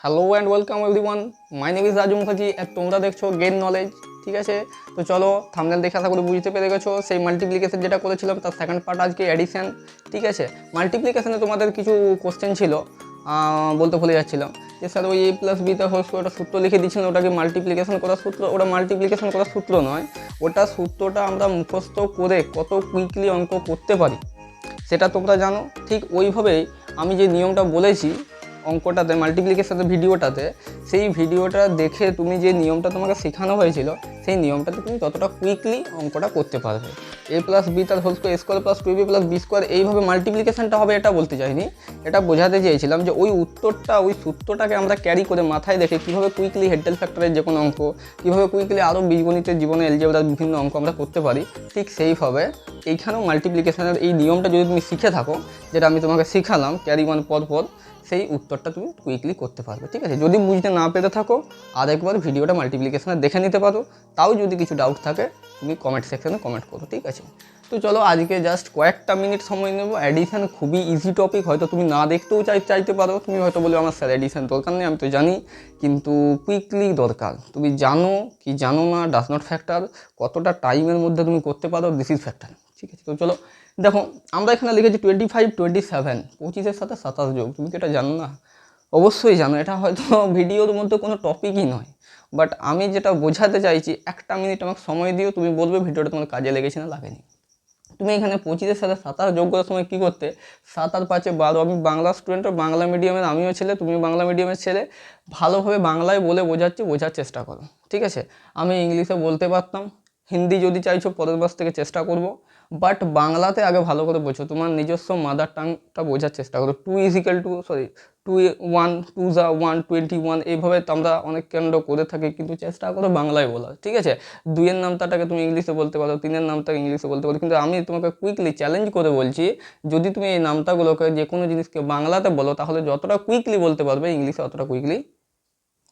Hello and welcome everyone, my name is Raju Mukherjee আর তোমরা দেখছো গেইন নলেজ। ঠিক আছে, তো চলো থাম্বনেল দেখে আশা করি বুঝতে পেরে গেছো সেই মাল্টিপ্লিকেশন যেটা করেছিলাম তার সেকেন্ড পার্ট আজকে এডিশন। ঠিক আছে, মাল্টিপ্লিকেশনে তোমাদের কিছু কোশ্চেন ছিল, বলতে ভুলে যাচ্ছিলাম যে স্যার ওই A+B হোল ওটা সূত্র লিখে দিচ্ছিলেন, ওটাকে মাল্টিপ্লিকেশন করার সূত্র। ওটা মাল্টিপ্লিকেশন করার সূত্র নয়, ওটা সূত্রটা আমরা মুখস্থ করে কত কুইকলি অঙ্ক করতে পারি সেটা তোমরা জানো। ঠিক ওইভাবেই আমি যে নিয়মটা বলেছি অঙ্কটাতে মাল্টিপ্লিকেশনের ভিডিওটাতে, সেই ভিডিওটা দেখে তুমি যে নিয়মটা তোমাকে শেখানো হয়েছিল সেই নিয়মটাতে তুমি ততটা কুইকলি অঙ্কটা করতে পারবে। A+B তার whole square plus 2B+B square এইভাবে মাল্টিপ্লিকেশনটা হবে এটা বলতে চাইনি, এটা বোঝাতে চেয়েছিলাম যে ওই উত্তরটা ওই সূত্রটাকে আমরা ক্যারি করে মাথায় রেখে কীভাবে কুইকলি হেডেল ফ্যাক্টরের যে কোনো অঙ্ক, কীভাবে কুইকলি আরও বীজগণিতের জীবনে এলজেব্রার বিভিন্ন অঙ্ক আমরা করতে পারি, ঠিক সেইভাবে এইখানেও মাল্টিপ্লিকেশনের এই নিয়মটা যদি তুমি শিখে থাকো, যেটা আমি তোমাকে শিখালাম ক্যারি ওয়ান পর পর, সেই উত্তরটা তুমি কুইকলি করতে পারবে। ঠিক আছে, যদি বুঝতে না পেরে থাকো আরেকবার ভিডিওটা মাল্টিপ্লিকেশনে দেখে নিতে পারো। তাও যদি কিছু ডাউট থাকে তুমি কমেন্ট সেকশনে কমেন্ট করো। ঠিক আছে, তো চলো আজকে জাস্ট কয়েকটা মিনিট সময় নেব। অ্যাডিশন খুবই ইজি টপিক, হয়তো তুমি না দেখতেও চাইতে পারো। তুমি হয়তো বলো আমার স্যার অ্যাডিশন দরকার নেই, আমি তো জানি, কিন্তু কুইকলি দরকার। তুমি জানো কি জানো না ডাজ নট ফ্যাক্টর, কতটা টাইমের মধ্যে তুমি করতে পারো দিস ইজ ফ্যাক্টর। ঠিক আছে, তো চলো দেখো আমরা এখানে লিখেছি 25, 27, 25-এর সাথে 27 যোগ। তুমি কি এটা জানো না? অবশ্যই জানো, এটা হয়তো ভিডিওর মধ্যে কোনো টপিকই নয়, বাট আমি যেটা বোঝাতে চাইছি, একটা মিনিট আমাকে সময় দিও, তুমি বলবে ভিডিওটা তোমার কাজে লেগেছে না লাগেনি। তুমি এখানে 25-এর সাথে 27 যোগ করার সময় কী করতে, 7 আর 5-এ 12। আমি বাংলা স্টুডেন্ট, বাংলা মিডিয়ামের আমিও ছেলে, তুমিও বাংলা মিডিয়ামের ছেলে, ভালোভাবে বাংলায় বলে বোঝার চেষ্টা করো। ঠিক আছে, আমি ইংলিশে বলতে পারতাম, হিন্দি যদি চাইছো পরের মাস থেকে চেষ্টা করব, বাট বাংলাতে আগে ভালো করে বোঝো, তোমার নিজস্ব মাদার টাংটা বোঝার চেষ্টা করো। 2 1 2 যা 1 21 এইভাবে তো আমরা অনেক কেন্দ্র করে থাকি, কিন্তু চেষ্টা করো বাংলায় বলার। ঠিক আছে, 2-এর নামটাকে তুমি ইংলিশে বলতে পারো, 3-এর নামটাকে ইংলিশে বলতে পারো, কিন্তু আমি তোমাকে কুইকলি চ্যালেঞ্জ করে বলছি, যদি তুমি এই নামটাগুলোকে যে কোনো জিনিসকে বাংলাতে বলো তাহলে যতটা কুইকলি বলতে পারবে ইংলিশে অতটা কুইকলি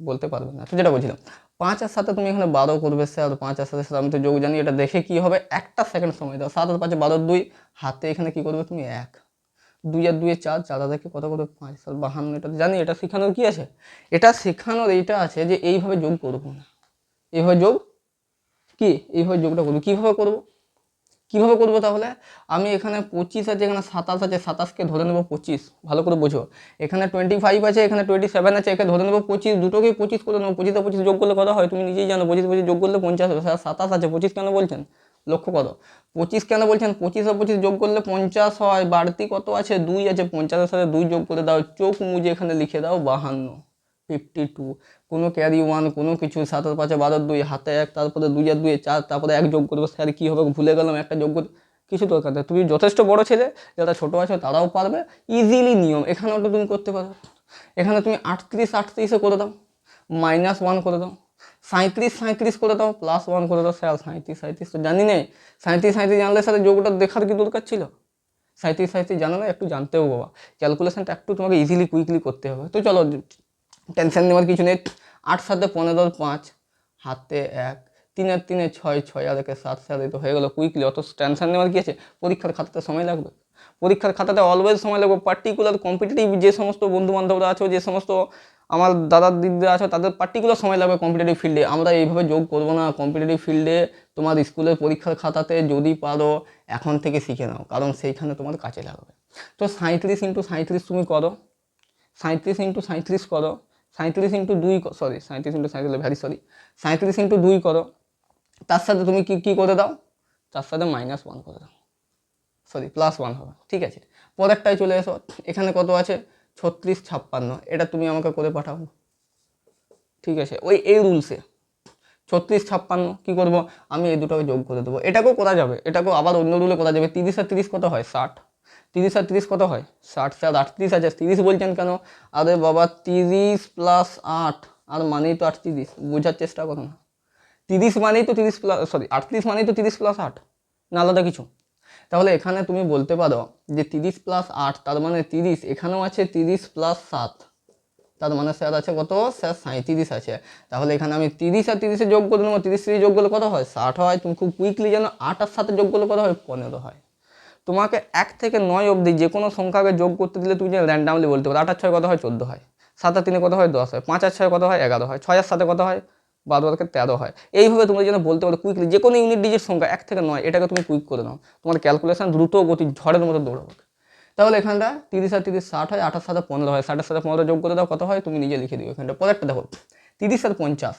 বলতে পারবে না। তো যেটা বলছিলাম, 5-এর সাথে তুমি এখানে 12 করবে স্যার, 5-এর সাথে আমি তো যোগ জানি, এটা দেখে কি হবে, একটা সেকেন্ড সময় দাও। 7 আর 5-এ 12, 2 হাতে এখানে কি করবে তুমি 1, 2 আর 2-এ 4, 4 থেকে কত করে 5, 52। এটা জানি, এটা শেখানোর কি আছে, এটা শেখানোর এইটা আছে যে এইভাবে যোগ করবো না, এইভাবে যোগ কি এইভাবে যোগটা করবো। কীভাবে করবো তাহলে, আমি এখানে 25 আছে, এখানে 27 আছে, 27কে ধরে নেবো 25, ভালো করে বোঝো। এখানে 25 আছে, এখানে 27 আছে, একে ধরে নেবো 25, দুটোকেই 25 করে নেবো। 25 আর 25 যোগ করলে কত হয় তুমি নিজেই জানো, 25 যোগ করলে 50 হবে। 27 আছে, 25 কেন বলছেন লক্ষ্য করো, 25 কেন বলছেন, 25 আর 25 যোগ করলে 50 হয়, বাড়তি কত আছে 2 আছে, 50-এর সাথে 2 যোগ করে দাও, চোখ মুজে এখানে লিখে দাও 52, 52। কোনো ক্যারি ওয়ান কোনো কিছু, 7 আর 5-এ 12, 2 হাতে 1, তারপরে 2 আর 2-এ 4, তারপরে 1 যোগ করবো। স্যার কী হবে ভুলে গেলাম, একটা যোগ করতে কিছু দরকার নেই, তুমি যথেষ্ট বড় ছেলে, যারা ছোটো আছে তারাও পারবে, ইজিলি নিয়ম এখানে ওটা তুমি করতে পারো। এখানে তুমি 38 করে দাও, -1 করে দাও, 37 করে দাও, +1 করে দাও। স্যার 37 তো জানি না, 37 জানলে সাথে যোগটা দেখার কি দরকার ছিল, 37 জানো না, একটু জানতেও বাবা, ক্যালকুলেশনটা একটু তোমাকে ইজিলি কুইকলি করতে হবে। তো চলো টেনশন নেওয়ার কিছু নেই। 8 7 15 5 হাতে 1, 3 আর 3-এ 6, 6 আর 1-এ 7, 7 তো হয়ে গেলো কুইকলি। অত টেনশন নেওয়ার কি আছে, পরীক্ষার খাতাতে সময় লাগবে, পরীক্ষার খাতাতে অলওয়েজ সময় লাগবে। পার্টিকুলার কম্পিটিটিভ যে সমস্ত বন্ধুবান্ধবরা আছো, যে সমস্ত আমার দাদার দিদিরা আছো, তাদের পার্টিকুলার সময় লাগবে কম্পিটিটিভ ফিল্ডে। আমরা এইভাবে যোগ করবো না কম্পিটিটিভ ফিল্ডে। তোমার স্কুলের পরীক্ষার খাতাতে যদি পারো এখন থেকে শিখে নাও, কারণ সেইখানে তোমার কাজে লাগবে। তো 37 × 37 তুমি করো, 37 × 37 করো, 37 × 2 সরি 37 × 37 ভ্যারি সরি, 37 × 2 করো, তার সাথে তুমি কি করে দাও, তার সাথে -1 করে দাও, সরি +1 হবে। ঠিক আছে, পরেরটায় চলে এসো। এখানে কত আছে 36 56, এটা তুমি আমাকে করে পাঠাও। ঠিক আছে, এই রুলসে 36 56 কী করবো, আমি এই দুটোকে যোগ করে দেবো। এটাকেও করা যাবে, এটাকেও আবার অন্য রুলে করা যাবে। 30 আর 30 কত হয় 60, 30 আর 30 কত হয় 60, স্যার 38 আছে। 30 বলছেন কেন, আরে বাবা 30 + 8 আর মানেই তো 38, বোঝার চেষ্টা করো না। 30 মানেই তো 30 প্লাস, সরি 38 মানেই তো 30 + 8, না আলাদা কিছু। তাহলে এখানে তুমি বলতে পারো যে 30 + 8 তার মানে 30, এখানেও আছে 30 + 7, তার মানে স্যার আছে কত, স্যার 37 আছে। তাহলে এখানে আমি 30 আর 30-এ যোগ করে নেবো, 30 যোগ করলে কত হয় 60 হয়। তুমি খুব কুইকলি জানো 8 আর 7-এ যোগ করলে কত হয় 15 হয়। তোমাকে 1 থেকে 9 অবধি যে কোনো সংখ্যাকে যোগ করতে দিলে তুমি যে র্যান্ডামলি বলতে পারো, 8 আর 6 কত হয় 14 হয়, 7 আর 3 কত হয় 10 হয়, 5 আর 6 কত হয় 11 হয়, 6 আর 7 কত হয় 12 আর 13 হয়। এইভাবে তোমরা যেন বলতে পারো কুইকলি যে কোনো ইউনিট ডিজিট সংখ্যা 1 থেকে 9 এটাকে তুমি কুইক করে নাও, তোমার ক্যালকুলেশন দ্রুত গতি ঝড়ের মতো দৌড়াবে। তাহলে এখানটা 30 আর 30 60 হয়, 28 সাথে 15 হয়, 60 সাথে 15 যোগ করে দাও কত হয় তুমি নিজে লিখে দিও এখানটা। পরেরটা দেখো 30 আর 50,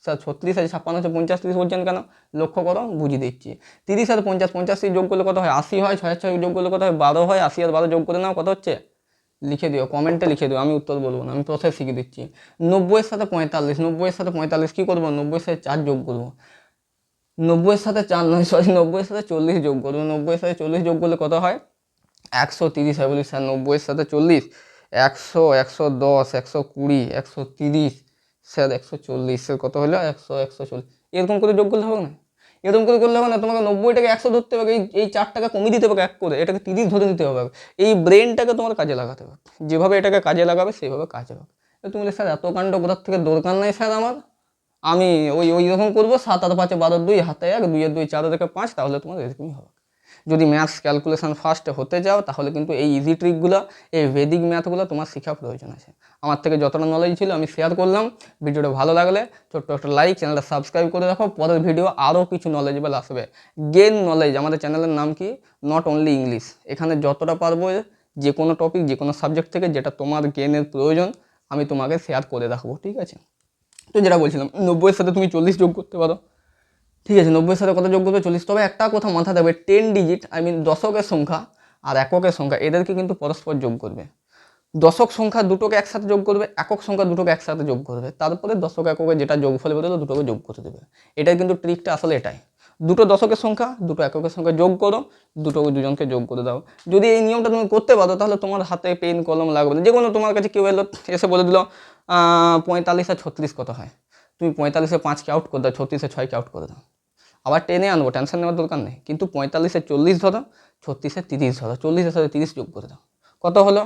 স্যার 36 আছে 56 আছে 50 30 বলছেন কেন লক্ষ্য করো বুঝিয়ে দিচ্ছি। 30 আর 50, 50 যোগ করলে কত হয় 80 হয়, 6 আর 6 যোগ করলে কত হয় 12 হয়, 80 আর 12 যোগ করে নাও কত হচ্ছে লিখে দিও, কমেন্টে লিখে দিও, আমি উত্তর বলবো না, আমি প্রসেস শিখিয়ে দিচ্ছি। 90 এর সাথে 45, 90 এর সাথে 45 কী করবো 90 এর সাথে 4 যোগ করবো, 90 এর সাথে 4 নয় সরি 90 এর সাথে 40 যোগ করবো, 90 এর সাথে 40 যোগ করলে কত হয় 130 হয়। বলি স্যার 90 এর সাথে 40 100, 110, 120, 130, স্যার 140, স্যার কত হলো 100, 140, এরকম করে যোগ করলে হবে না, এরকম করে করলে হবে না, তোমাকে 90টাকে 100 ধরতে হবে, এই 4 টাকা কমিয়ে দিতে হবে 1 করে, এটাকে 30 ধরে নিতে হবে, এই ব্রেনটাকে তোমার কাজে লাগাতে হবে, যেভাবে এটাকে কাজে লাগাবে সেইভাবে কাজে হবে। তুমি বলে স্যার এত কাণ্ড কোথার থেকে দরকার নাই স্যার আমার, আমি ওই রকম করবো 7 আর 5 12 2 হাতে 1 2 এর 2 4 থেকে 5, তাহলে তোমার এরকমই হবে। যদি ম্যাথস ক্যালকুলেশন ফার্স্ট হতে যাও তাহলে কিন্তু এই ইজি ট্রিকগুলো এই ভেদিক ম্যাথগুলো তোমার শেখা প্রয়োজন আছে। আমার থেকে যতটা নলেজ ছিল আমি শেয়ার করলাম। ভিডিওটা ভালো লাগলে ছোট্ট একটা লাইক, চ্যানেলটা সাবস্ক্রাইব করে রাখো, পরের ভিডিও আরও কিছু নলেজেবল আসবে। গেন নলেজ আমাদের চ্যানেলের নাম কি, নট অনলি ইংলিশ। এখানে যতটা পারবো যে কোনো টপিক যে কোনো সাবজেক্ট থেকে যেটা তোমার গেনের প্রয়োজন আমি তোমাকে শেয়ার করে রাখবো, ঠিক আছে। তো যেটা বলছিলাম 90 এর সাথে তুমি 40 যোগ করতে পারো, ঠিক আছে। 90 সাথে কত যোগ করবে 40, তবে একটা কথা মাথা দেবে 10 ডিজিট দশকের সংখ্যা আর এককের সংখ্যা এদেরকে কিন্তু পরস্পর যোগ করবে। দশক সংখ্যা দুটোকে একসাথে যোগ করবে, একক সংখ্যা দুটোকে একসাথে যোগ করবে, তারপরে দশক এককে যেটা যোগফল বেরোলো দুটোকে যোগ করে দেবে। এটাই কিন্তু ট্রিকটা আসলে এটাই, দুটো দশকের সংখ্যা দুটো এককের সংখ্যা যোগ করো, দুজনকে যোগ করে দাও। যদি এই নিয়মটা তুমি করতে পারো তাহলে তোমার হাতে পেন কলম লাগবে না। যে কোনো তোমার কাছে কেউ এলো এসে বলে দিল 45 আর 36 কত হয়, তুমি 45-এ 5কে আউট করে দাও, 36-এ 6কে আউট করে দাও, আবার টেনে আনবো, টেনশন নেওয়ার দরকার নেই। কিন্তু 45-এ 40 ধরো, 36-এ 30 ধরো, 40-এর সাথে 30 যোগ করে দাও, কত হলো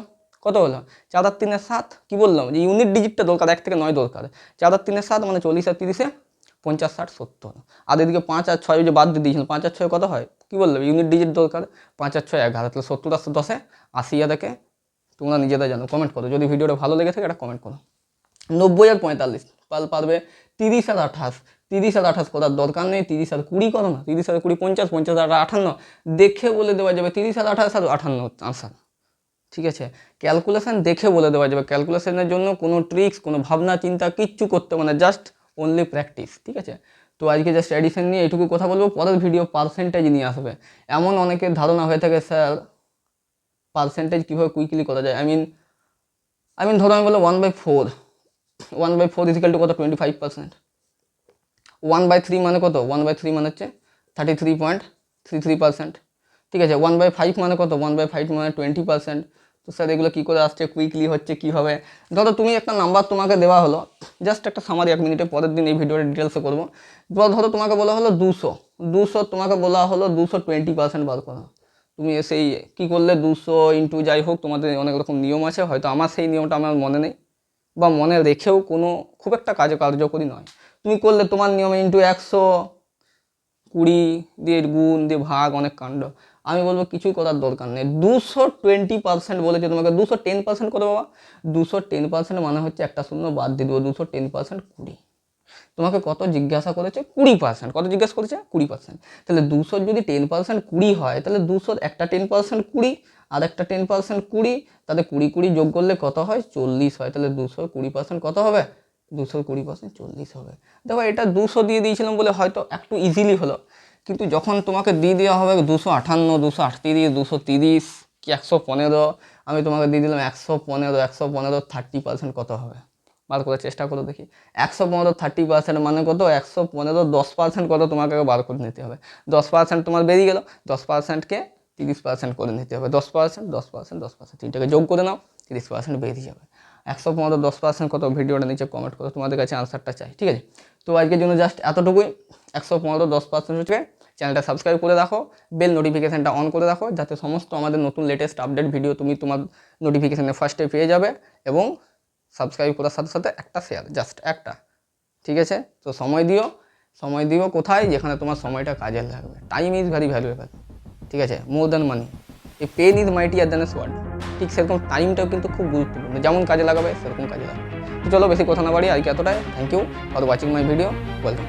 4 আর 3 7, কী বললাম যে ইউনিট ডিজিটটা দরকার 1 থেকে 9 দরকার, 4 আর 3 7 মানে 40 আর 30-এ 50 60 70, আর এদিকে 5 আর 6 যে বাদ দিয়ে দিয়েছিলাম 5 আর 6 কত হয় কী বললাম ইউনিট ডিজিট দরকার, 5 আর 6 11, তাহলে 70 আর 10-এ 80 আর একে তোমরা নিজেরা জানো, কমেন্ট করো যদি ভিডিওটা ভালো লেগে থাকে, এটা কমেন্ট করো। 90 আর 45 পারবে, 30 আর 28, 30 আর 28 করার দরকার নেই, 30 আর 20 করো না, 30 আর 20 50, 50 আর 58 দেখে বলে দেওয়া যাবে 30 আর 28 আর 58 আনসার, ঠিক আছে। ক্যালকুলেশন দেখে বলে দেওয়া যাবে, ক্যালকুলেশনের জন্য কোনো ট্রিক্স কোনো ভাবনা চিন্তা কিচ্ছু করতে হবে না, জাস্ট অনলি প্র্যাকটিস, ঠিক আছে। তো আজকে জাস্ট এডিশন নিয়ে এইটুকু কথা বলবো, পরের ভিডিও পার্সেন্টেজ নিয়ে আসবে। এমন অনেকের ধারণা হয়ে থাকে স্যার পার্সেন্টেজ কীভাবে কুইকলি করা যায়, আই মিন ধরো আমি বললো 1/4, 1/4 ইজিক্যাল টু কত 25%, 1/3 মানে কত 1/3 মানে হচ্ছে 33.33%, ঠিক আছে। 1/5 মানে কত 1/5 মানে 20%। তো স্যার এগুলো কী করে আসছে কুইকলি হচ্ছে কীভাবে, ধরো তুমি একটা নাম্বার তোমাকে দেওয়া হলো, জাস্ট একটা সামারি 1 মিনিটে, পরের দিন এই ভিডিওটা ডিটেলসে করবো। ধরো তোমাকে বলা হলো 200 তোমাকে বলা হলো 220% বার করো, তুমি সেই কী করলে 200 ইন্টু যাই হোক, তোমাদের অনেক রকম নিয়ম আছে, হয়তো আমার সেই নিয়মটা আমার মনে নেই বা মনে রেখেও কোনো খুব একটা কার্যকরী নয়, তুমি করলে তোমার নিয়মে ইন্টু 120 দিয়ে গুণ দিয়ে ভাগ, অনেক কাণ্ড। আমি বলবো কিছুই করার দরকার নেই, 220% বলেছে তোমাকে 210% করে বাবা, 210% মানে হচ্ছে একটা শূন্য বাদ দিয়ে দেবো, 210% 20, তোমাকে কত জিজ্ঞাসা করেছে 20%, কত জিজ্ঞাসা করেছে 20%, তাহলে 200 যদি 10% 20 হয় তাহলে 200 একটা 10% 20 আর একটা 10% 20, তাহলে 20 যোগ করলে কত হয় 40 হয়, তাহলে 220% কত হবে 220% 40 হবে। দেখো এটা 200 দিয়ে দিয়েছিলাম বলে হয়তো একটু ইজিলি হলো, কিন্তু যখন তোমাকে দিয়ে দেওয়া হবে 258, 238, 230 কি 115, আমি তোমাকে দিয়ে দিলাম 115, 30% কত হবে বার করার চেষ্টা করো দেখি। 115 30% মানে কত 115 10% কত তোমাকে বার করে নিতে হবে, 10% তোমার বেরিয়ে গেল, 10%কে 30% করে নিতে হবে, 10% 10% 10% তিনটাকে যোগ করে নাও 30% বেরিয়ে যাবে। 115 10% কত ভিডিওটা নিচে কমেন্ট করো, তোমাদের কাছে আনসারটা চাই, ঠিক আছে। তো আজকের জন্য জাস্ট এতটুকুই, 115 10% হচ্ছে। চ্যানেলটা সাবস্ক্রাইব করে রাখো, বেল নোটিফিকেশানটা অন করে রাখো, যাতে সমস্ত আমাদের নতুন লেটেস্ট আপডেট ভিডিও তুমি তোমার নোটিফিকেশানে ফার্স্টে পেয়ে যাবে, এবং সাবস্ক্রাইব করার সাথে সাথে একটা শেয়ার, জাস্ট একটা, ঠিক আছে। তো সময় দিও কোথায়, যেখানে তোমার সময়টা কাজে লাগবে, টাইম ইজ ভেরি ভ্যালুয়েবল, ঠিক আছে, মোর দ্যান মানি। এই pen is mightier than a sword, ঠিক সেরকম টাইমটাও কিন্তু খুব গুরুত্বপূর্ণ, যেমন কাজে লাগাবে সেরকম কাজে লাগাবে। তো চলো বেশি কথা না বাড়ি আজকে এতটাই। Thank you for watching my video, welcome.